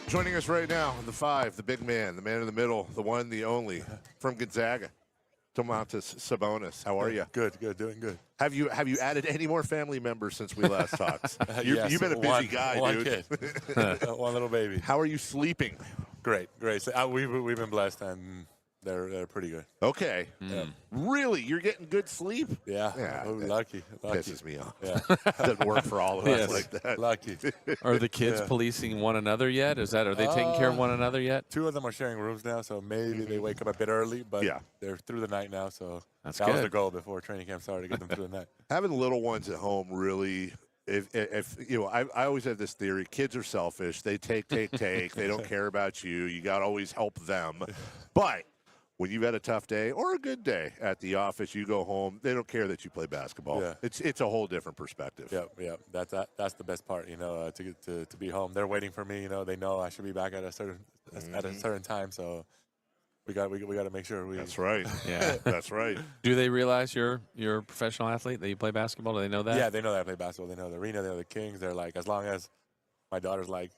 Joining us right now, the 5, the big man, the man in the middle, the one, the only, from Gonzaga, Domantas Sabonis. How are you? Good, doing good. Have you added any more family members since we last talked? Yes, You've been a busy guy, one dude. Kid. One little baby. How are you sleeping? Great. So, we've been blessed, and they're pretty good. Okay. Yeah. Really? You're getting good sleep? Yeah. Oh, lucky. Pisses me off. Yeah. Doesn't work for all of us Yes. like that. Lucky. Are the kids policing one another yet? Are they taking care of one another yet? 2 of them are sharing rooms now, so maybe they wake up a bit early, but they're through the night now, so That's that was good. the goal before training camp started, to get them through the night. Having little ones at home really, if you know, I always have this theory: kids are selfish. They take. They don't care about you. You got to always help them. But when you've had a tough day or a good day at the office, you go home. They don't care that you play basketball. Yeah. It's a whole different perspective. Yep. That's the best part, to get to be home. They're waiting for me. They know I should be back at a certain time. So we got to make sure we. That's right. Yeah. That's right. Do they realize you're a professional athlete, that you play basketball? Do they know that? Yeah, they know that I play basketball. They know the arena. They know the Kings. They're like, as long as my daughter's like,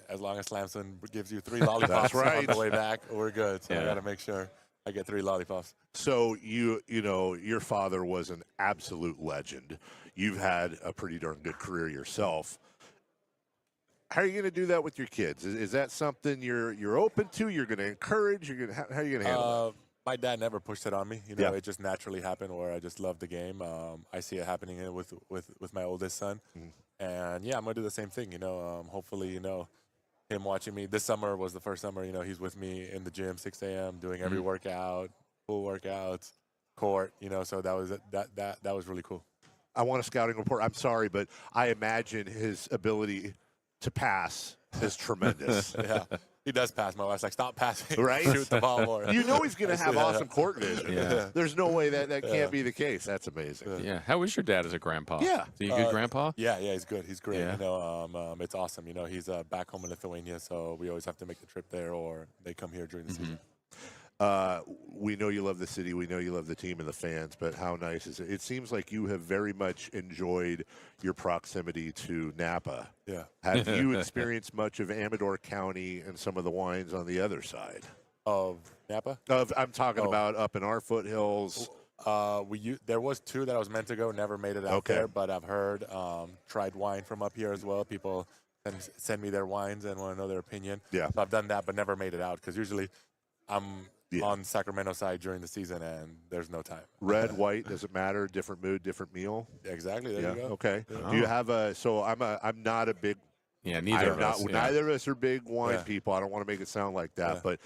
as long as Slamson gives you 3 lollipops on the way back, we're good. So I got to make sure I get 3 lollipops. So you know, your father was an absolute legend. You've had a pretty darn good career yourself. How are you going to do that with your kids? Is that something you're open to? You're going to encourage? How are you going to handle that? My dad never pushed it on me. It just naturally happened where I just love the game. I see it happening with my oldest son. And, I'm going to do the same thing. Hopefully, him watching me. This summer was the first summer, he's with me in the gym, 6 a.m., doing every workout, pool workouts, court, so that was really cool. I want a scouting report. I'm sorry, but I imagine his ability to pass is tremendous. Yeah. He does pass. My wife's like, stop passing. Right? Shoot the ball more. You know he's going to have awesome court vision. Yeah. There's no way that can't be the case. That's amazing. Yeah. How is your dad as a grandpa? Yeah. Is he a good grandpa? Yeah, he's good. He's great. Yeah. It's awesome. He's back home in Lithuania, so we always have to make the trip there, or they come here during the season. We know you love the city. We know you love the team and the fans, but how nice is it? It seems like you have very much enjoyed your proximity to Napa. Yeah. Have you experienced much of Amador County and some of the wines on the other side? Of Napa? I'm talking about up in our foothills. There was 2 that I was meant to go, never made it out there, but I've heard, tried wine from up here as well. People send me their wines and want to know their opinion. Yeah. So I've done that, but never made it out, because usually I'm on Sacramento side during the season, and there's no time. Red, white, does it matter? Different mood, different meal. Exactly. There you go. Okay. Yeah. Do you have a? So I'm not a big. Yeah, neither of us. Neither of us are big wine people. I don't want to make it sound like that, but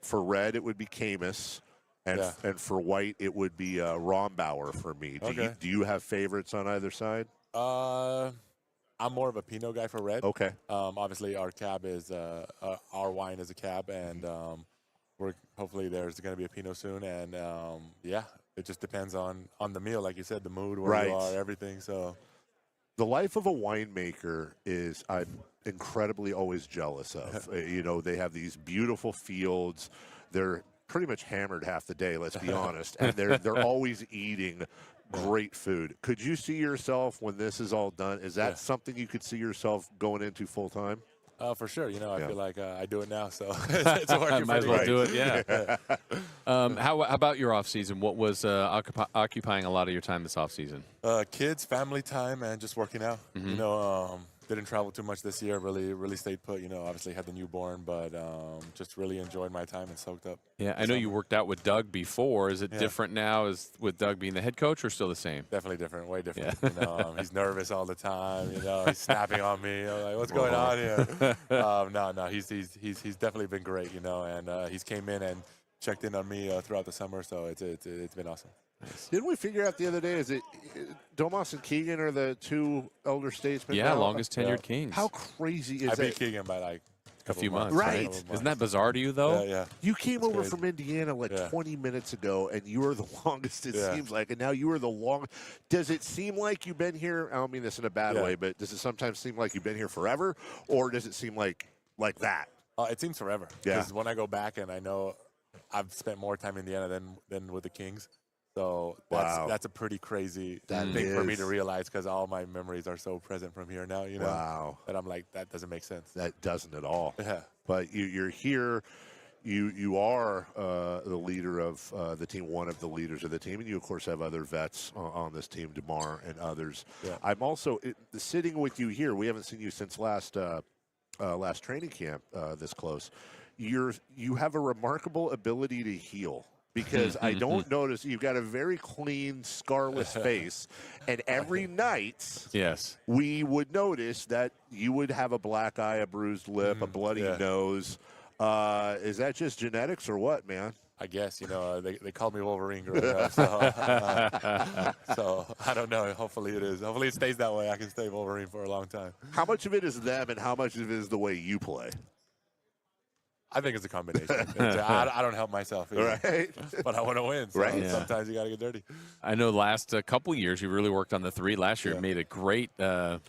for red it would be Camus, and for white it would be Rombauer for me. Do you have favorites on either side? I'm more of a Pinot guy for red. Okay. Obviously, our cab is our wine is a cab, and hopefully there's going to be a Pinot soon, and it just depends on the meal, like you said, the mood, where you are, everything. So the life of a winemaker is I'm incredibly always jealous of. They have these beautiful fields. They're pretty much hammered half the day, let's be honest, and they're always eating great food. Could you see yourself, when this is all done, is that something you could see yourself going into full time? For sure. I feel like I do it now, so it's working. Might as well do it, yeah. How about your off season? What was occupying a lot of your time this off season? Kids, family time, and just working out. Didn't travel too much this year. Really stayed put. Obviously had the newborn, but just really enjoyed my time and soaked up. Yeah, I know you worked out with Doug before. Is it different now, as with Doug being the head coach, or still the same? Definitely different, way different. Yeah. He's nervous all the time. He's snapping on me. I'm like, what's going on here? No, he's definitely been great. And he's came in and checked in on me throughout the summer, so it's been awesome. Nice. Didn't we figure out the other day, is it Domas and Keegan are the 2 elder statesmen? Yeah, now? longest tenured Kings. How crazy is that? I beat Keegan by like a few months, right? Isn't that bizarre to you, though? Yeah. You came over from Indiana 20 minutes ago, and you were the longest, it seems like, and now you are the longest. Does it seem like you've been here? I don't mean this in a bad way, but does it sometimes seem like you've been here forever, or does it seem like that? It seems forever. Because when I go back, and I know I've spent more time in Indiana than with the Kings. So that's a pretty crazy thing for me to realize, because all my memories are so present from here now, you know, that I'm like, that doesn't make sense. That doesn't at all. Yeah. But you're here. You are the leader of the team, one of the leaders of the team, and you, of course, have other vets on this team, DeMar and others. Yeah. I'm also sitting with you here. We haven't seen you since last training camp this close. You have a remarkable ability to heal, because I don't notice you've got a very clean, scarless face, and every night we would notice that you would have a black eye, a bruised lip, a bloody nose. Is that just genetics or what, man? I guess, you know, they call me Wolverine growing up, so, so I don't know. Hopefully it is. Hopefully it stays that way. I can stay Wolverine for a long time. How much of it is them, and how much of it is the way you play? I think it's a combination. I don't help myself either, right? But I want to win. So sometimes you got to get dirty. I know last couple years you really worked on the three. Last year made a great kind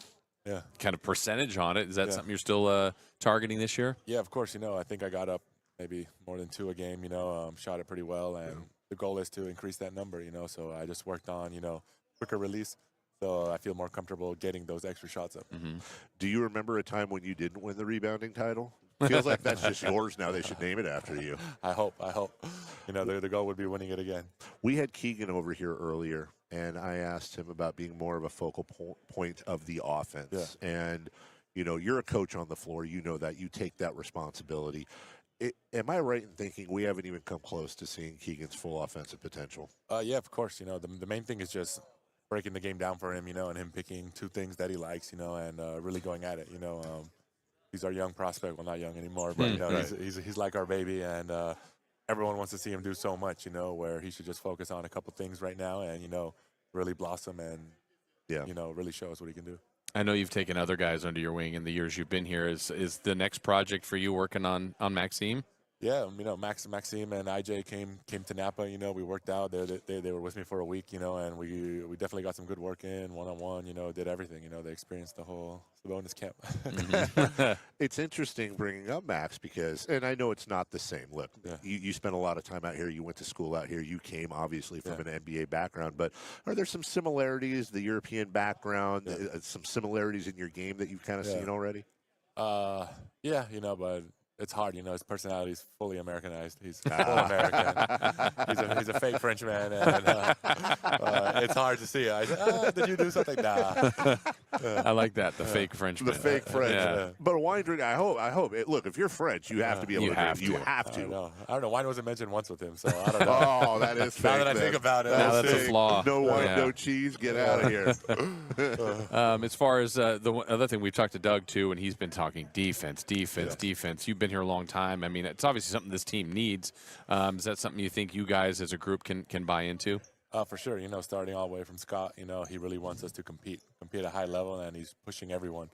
of percentage on it. Is that something you're still targeting this year? Yeah, of course. You know, I think I got up maybe more than 2 a game, you know, shot it pretty well. And the goal is to increase that number, you know. So I just worked on, you know, quicker release. So I feel more comfortable getting those extra shots up. Do you remember a time when you didn't win the rebounding title? Feels like that's just yours now. They should name it after you. I hope. You know, the goal would be winning it again. We had Keegan over here earlier, and I asked him about being more of a focal point of the offense. Yeah. And, you know, you're a coach on the floor. You know that. You take that responsibility. Am I right in thinking we haven't even come close to seeing Keegan's full offensive potential? Yeah, of course. You know, the main thing is just breaking the game down for him, you know, and him picking 2 things that he likes, you know, and really going at it, you know. He's our young prospect. Well, not young anymore, but, you know, he's like our baby, and everyone wants to see him do so much, you know, where he should just focus on a couple things right now and, you know, really blossom and, you know, really show us what he can do. I know you've taken other guys under your wing in the years you've been here. Is the next project for you working on Maxime? Yeah, you know, Maxime and IJ came to Napa. You know, we worked out. They were with me for a week. You know, and we definitely got some good work in one-on-one. You know, did everything. You know, they experienced the whole Sabonis camp. It's interesting bringing up Max because, and I know it's not the same. Look, you spent a lot of time out here. You went to school out here. You came obviously from an NBA background, but are there some similarities? The European background, some similarities in your game that you've kind of seen already? Yeah, you know, but it's hard, you know. His personality is fully Americanized. He's full American. He's a fake Frenchman, and it's hard to see. I said, did you do something? Nah. I like that, the fake Frenchman. The fake French. But a wine drink, I hope. Look, if you're French, you have to be able to drink. You have to. I don't know. Wine wasn't mentioned once with him, so I don't know. Oh, that is fake. Now that I think about it. Now that's a flaw. No wine, no cheese. Get out of here. As far as the other thing, we've talked to Doug, too, and he's been talking defense. You've been here a long time. I mean, it's obviously something this team needs. Is that something you think you guys as a group can buy into? For sure. You know, starting all the way from Scott, you know, he really wants us to compete at a high level, and he's pushing everyone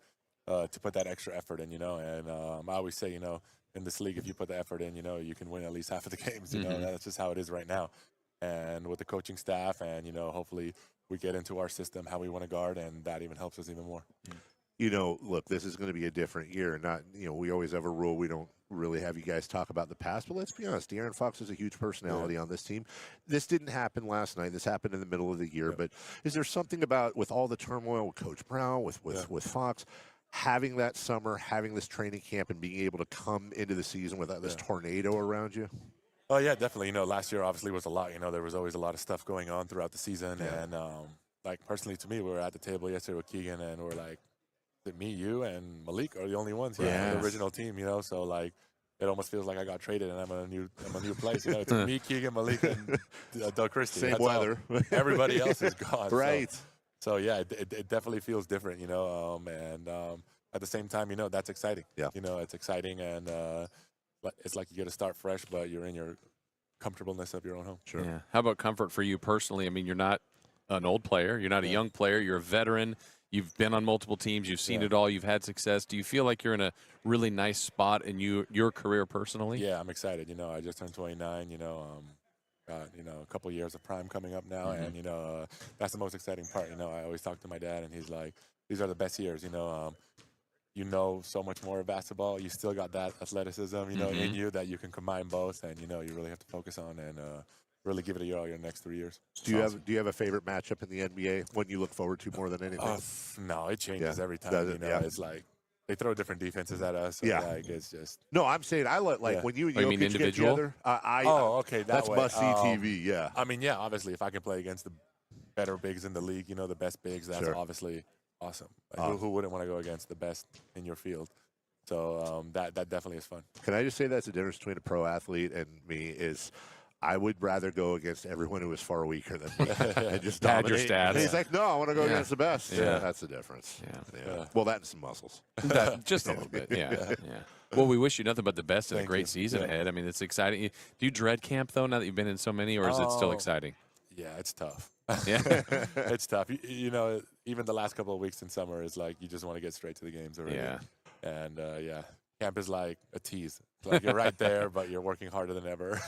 to put that extra effort in, you know. And I always say, you know, in this league, if you put the effort in, you know, you can win at least half of the games. You know, that's just how it is right now. And with the coaching staff and, you know, hopefully we get into our system, how we want to guard, and that even helps us even more. You know, look, this is going to be a different year. Not, you know, we always have a rule. We don't really have you guys talk about the past, but let's be honest. De'Aaron Fox is a huge personality on this team. This didn't happen last night. This happened in the middle of the year. But is there something about, with all the turmoil with Coach Brown, with Fox, having that summer, having this training camp, and being able to come into the season without this tornado around you? Oh, yeah, definitely. You know, last year obviously was a lot. You know, there was always a lot of stuff going on throughout the season. And, like, personally to me, we were at the table yesterday with Keegan, and we're like, me, you, and Malik are the only ones here on the original team, you know. So like, it almost feels like I got traded and I'm a new place. You know, it's me, Keegan, Malik, and Doug Christie. Same weather. Everybody else is gone. Right. So yeah, it definitely feels different, you know. And at the same time, you know, that's exciting. Yeah. You know, it's exciting, and it's like you get to start fresh, but you're in your comfortableness of your own home. Sure. Yeah. How about comfort for you personally? I mean, you're not an old player. You're not a young player. You're a veteran. You've been on multiple teams. You've seen it all. You've had success. Do you feel like you're in a really nice spot in your career personally? Yeah, I'm excited. You know, I just turned 29. You know, got, you know, a couple of years of prime coming up now, and you know, that's the most exciting part. You know, I always talk to my dad, and he's like, "These are the best years." You know so much more of basketball. You still got that athleticism, you know, in you that you can combine both, and you know, you really have to focus on. And really give it all your next 3 years. Do you have a favorite matchup in the NBA? One you look forward to more than anything? No, it changes every time. It's like they throw different defenses at us. So like it's just. No, I'm saying I like when you and Jokic get together. Okay, that's must see TV. Yeah. I mean, yeah, obviously, if I can play against the better bigs in the league, the best bigs, that's obviously awesome. Like, who wouldn't want to go against the best in your field? So that definitely is fun. Can I just say that's the difference between a pro athlete and me is I would rather go against everyone who is far weaker than me and just Pad your dominate. stats. And he's like, no, I want to go against the best. Yeah. That's the difference. Yeah. Well, that and some muscles. Just a little bit. Yeah. Well, we wish you nothing but the best and a great season ahead. I mean, it's exciting. Do you dread camp, though, now that you've been in so many, or is it still exciting? Yeah, it's tough. Yeah. It's tough. Even the last couple of weeks in summer is like you just want to get straight to the games already. Yeah. And, camp is like a tease. It's like you're right there, but you're working harder than ever.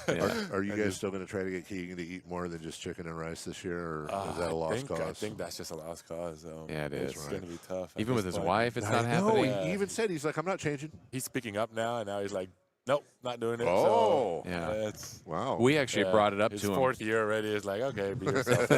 Are you guys still going to try to get Keegan to eat more than just chicken and rice this year, or is that a lost cause? I think that's just a lost cause. Yeah, it is. It's going to be tough. Even with his wife, it's not No, happening. he even said, he's like, I'm not changing. He's speaking up now, and now he's like, nope, not doing it. Oh. So, Yeah. Wow. We actually brought it up his to him. fourth year already. Is like, okay, be yourself.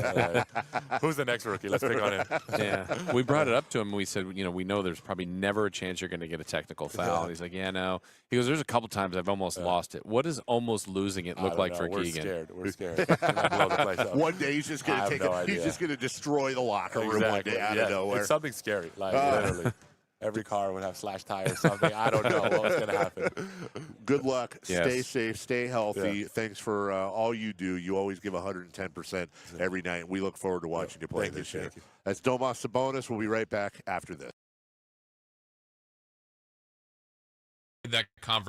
Who's the next rookie? Let's pick on him. Yeah, we brought it up to him. We said, we know there's probably never a chance you're going to get a technical foul. And he's like, yeah, no. He goes, there's a couple times I've almost lost it. What does almost losing it look like for Keegan? We're scared. We're gonna blow the place up. One day he's just going to take it. He's just going to destroy the locker room one day out of nowhere. It's something scary, like literally. Every car would have slash tire or something. I don't know what's going to happen. Good luck. Yes. Stay safe. Stay healthy. Yeah. Thanks for all you do. You always give 110% every night. We look forward to watching you play this year. That's Domantas Sabonis. We'll be right back after this. That conversation.